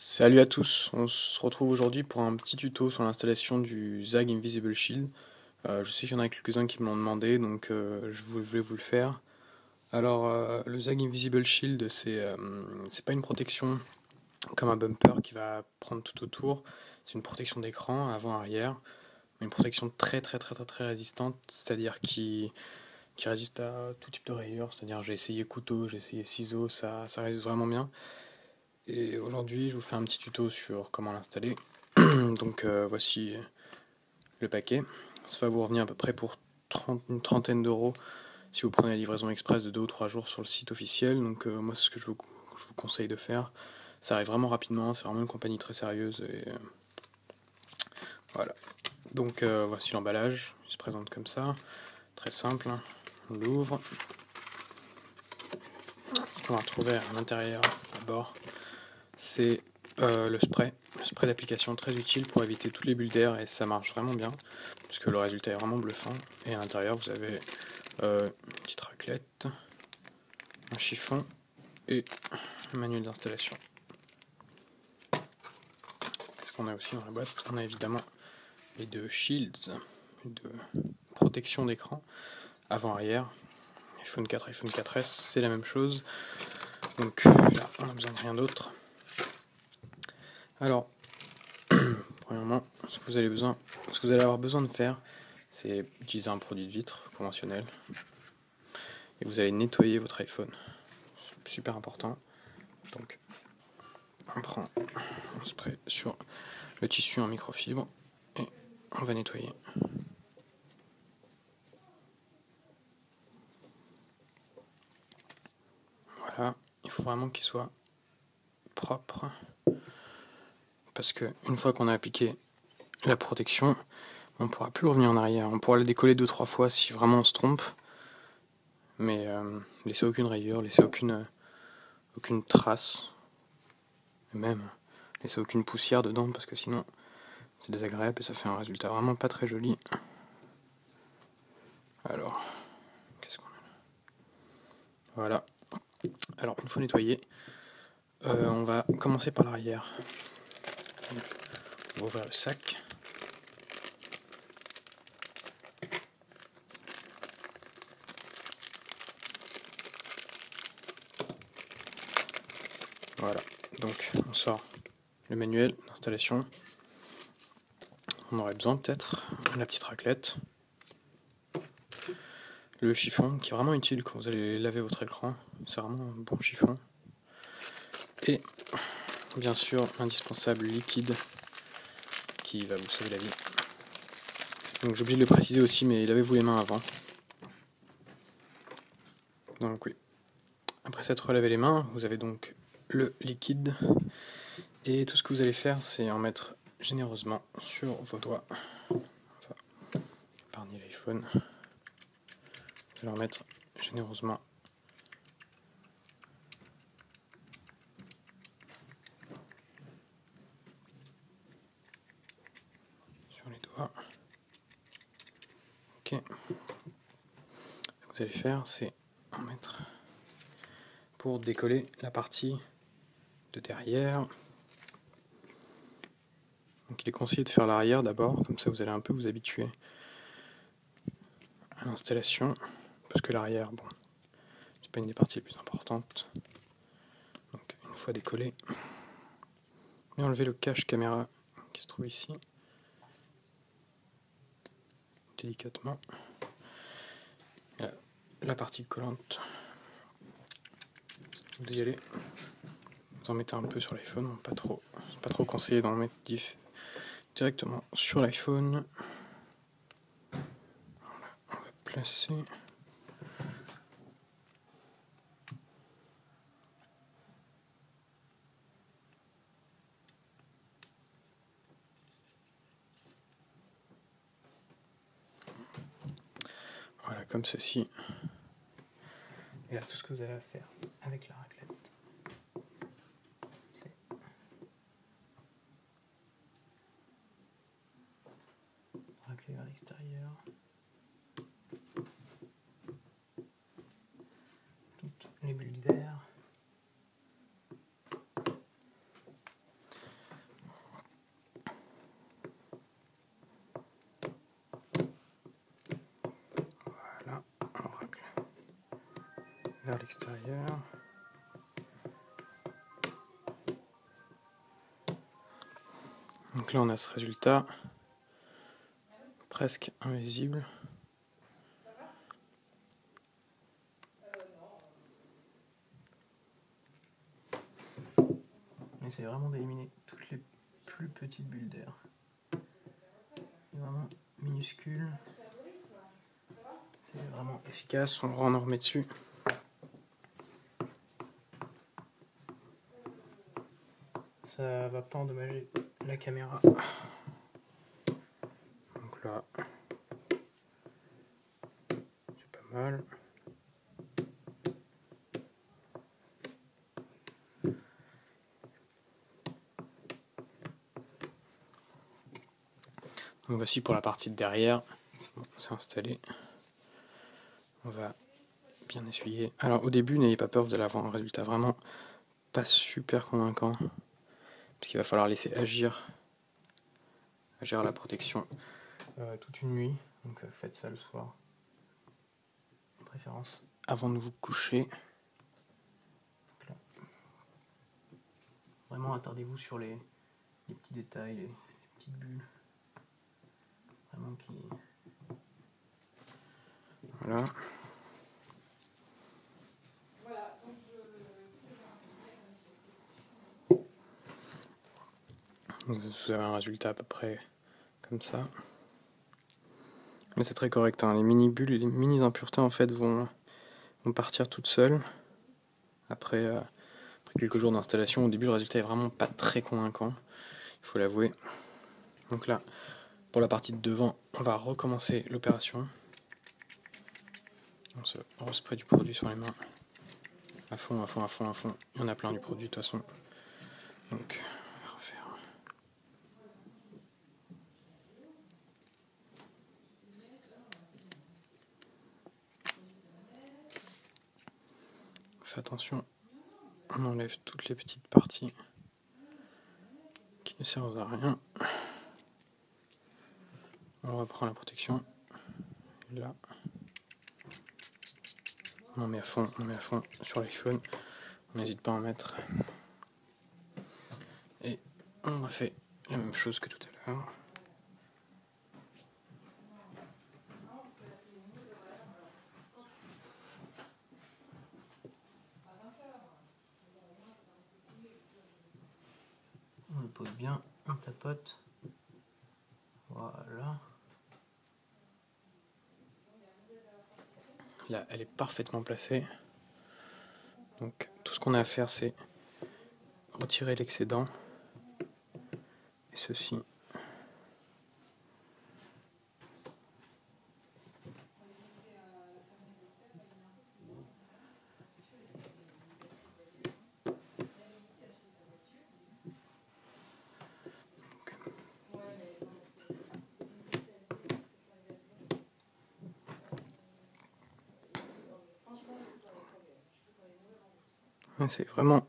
Salut à tous, on se retrouve aujourd'hui pour un petit tuto sur l'installation du ZAG Invisible Shield. Je sais qu'il y en a quelques-uns qui me l'ont demandé, donc je voulais vous le faire. Alors, le ZAG Invisible Shield, c'est pas une protection comme un bumper qui va prendre tout autour. C'est une protection d'écran avant-arrière, une protection très résistante, c'est-à-dire qui résiste à tout type de rayures. C'est-à-dire j'ai essayé couteau, j'ai essayé ciseaux, ça résiste vraiment bien. Et aujourd'hui, je vous fais un petit tuto sur comment l'installer. Donc voici le paquet. Ça va vous revenir à peu près pour une trentaine d'euros si vous prenez la livraison express de 2 ou 3 jours sur le site officiel. Donc moi, c'est ce que je vous conseille de faire. Ça arrive vraiment rapidement, c'est vraiment une compagnie très sérieuse. Et voilà. Donc voici l'emballage. Il se présente comme ça. Très simple. On l'ouvre. Ce qu'on va retrouver à l'intérieur d'abord, c'est le spray d'application très utile pour éviter toutes les bulles d'air, et ça marche vraiment bien puisque le résultat est vraiment bluffant. Et à l'intérieur vous avez une petite raclette, un chiffon et un manuel d'installation. Qu'est-ce qu'on a aussi dans la boîte? On a évidemment les deux shields de protection d'écran avant-arrière, iPhone 4, iPhone 4S, c'est la même chose. Donc là on a besoin de rien d'autre. Alors premièrement, ce que vous allez avoir besoin de faire, c'est utiliser un produit de vitre conventionnel et vous allez nettoyer votre iPhone. C'est super important. Donc, on prend un spray sur le tissu en microfibre et on va nettoyer. Voilà, il faut vraiment qu'il soit propre parce que une fois qu'on a appliqué la protection, on ne pourra plus revenir en arrière. On pourra la décoller 2-3 fois si vraiment on se trompe, mais laissez aucune rayure, laissez aucune trace, et même laissez aucune poussière dedans parce que sinon c'est désagréable et ça fait un résultat vraiment pas très joli. Alors, qu'est-ce qu'on a là? Voilà. Alors, une fois nettoyé, on va commencer par l'arrière. On va ouvrir le sac. Voilà. Donc, on sort le manuel d'installation. On aurait besoin peut-être de la petite raclette. Le chiffon, qui est vraiment utile quand vous allez laver votre écran. C'est vraiment un bon chiffon. Et bien sûr, l'indispensable liquide qui va vous sauver la vie. Donc j'ai oublié de le préciser aussi, mais lavez-vous les mains avant. Donc oui. Après s'être lavé les mains, vous avez donc le liquide. Et tout ce que vous allez faire, c'est en mettre généreusement sur vos doigts. Enfin, épargnez l'iPhone. Vous allez en mettre généreusement. Sur les doigts. Ok. Ce que vous allez faire, c'est en mettre pour décoller la partie de derrière. Donc il est conseillé de faire l'arrière d'abord, comme ça vous allez un peu vous habituer à l'installation, parce que l'arrière, bon, c'est pas une des parties les plus importantes. Donc une fois décollé, et enlever le cache caméra qui se trouve ici, délicatement. La partie collante, vous y allez, vous en mettez un peu sur l'iPhone, pas trop, c'est pas trop conseillé d'en mettre directement sur l'iPhone. Voilà, on va placer. Voilà, comme ceci. Et là, tout ce que vous avez à faire avec la raclette, c'est racler vers l'extérieur. Toutes les bulles d'air. vers l'extérieur. Donc là on a ce résultat presque invisible. On essaie vraiment d'éliminer toutes les plus petites bulles d'air. C'est vraiment minuscule. C'est vraiment efficace, on en remet dessus. Ça va pas endommager la caméra. Donc là, c'est pas mal. Donc voici pour la partie de derrière. C'est installé. On va bien essuyer. Alors au début, n'ayez pas peur, vous allez avoir un résultat vraiment pas super convaincant. Parce qu'il va falloir laisser agir la protection toute une nuit. Donc faites ça le soir. De préférence avant de vous coucher. Là. Vraiment attardez-vous sur les petits détails, les petites bulles. Vraiment qui... Voilà. Vous avez un résultat à peu près comme ça. Mais c'est très correct, hein. Les mini bulles, les mini impuretés en fait vont partir toutes seules. Après quelques jours d'installation, au début le résultat est vraiment pas très convaincant, il faut l'avouer. Donc là, pour la partie de devant, on va recommencer l'opération. On se respray du produit sur les mains. À fond, à fond, à fond, à fond. Il y en a plein du produit de toute façon. Donc, on va refaire. Fais attention, on enlève toutes les petites parties qui ne servent à rien. On reprend la protection. Là. On en met à fond sur l'iPhone. On n'hésite pas à en mettre. Et on refait la même chose que tout à l'heure. On le pose bien, on tapote. Voilà. Là, elle est parfaitement placée. Donc, tout ce qu'on a à faire, c'est retirer l'excédent. Et ceci. C'est vraiment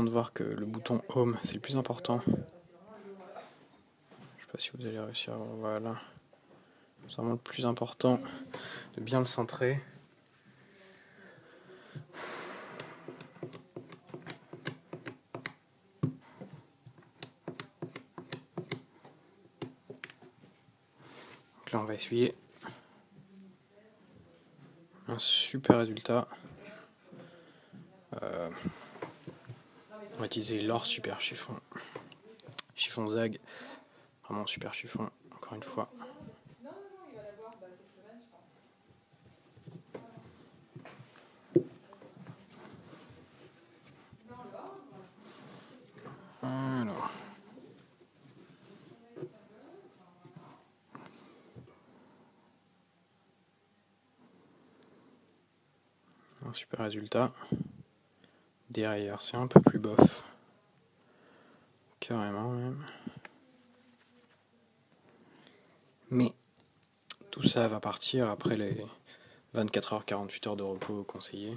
de voir que le bouton Home c'est le plus important. Je sais pas si vous allez réussir à voir. Voilà. C'est vraiment le plus important de bien le centrer. Donc là on va essuyer. Un super résultat. On va utiliser l'or super chiffon. Chiffon Zag. Vraiment super chiffon, encore une fois. Alors. Un super résultat. Derrière, c'est un peu plus bof. Carrément même. Mais tout ça va partir après les 24 heures, 48 heures de repos conseillés.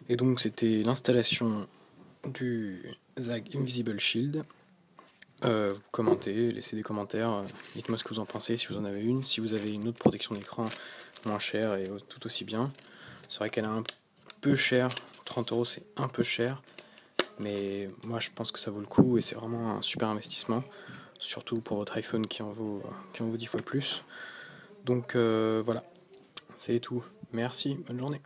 Et donc c'était l'installation du Zag Invisible Shield. Vous commentez, laissez des commentaires, dites-moi ce que vous en pensez, si vous en avez une, si vous avez une autre protection d'écran moins chère et tout aussi bien. C'est vrai qu'elle est un peu chère, 30 € c'est un peu cher, mais moi je pense que ça vaut le coup et c'est vraiment un super investissement, surtout pour votre iPhone qui en vaut 10 fois plus. Donc voilà, c'est tout. Merci, bonne journée.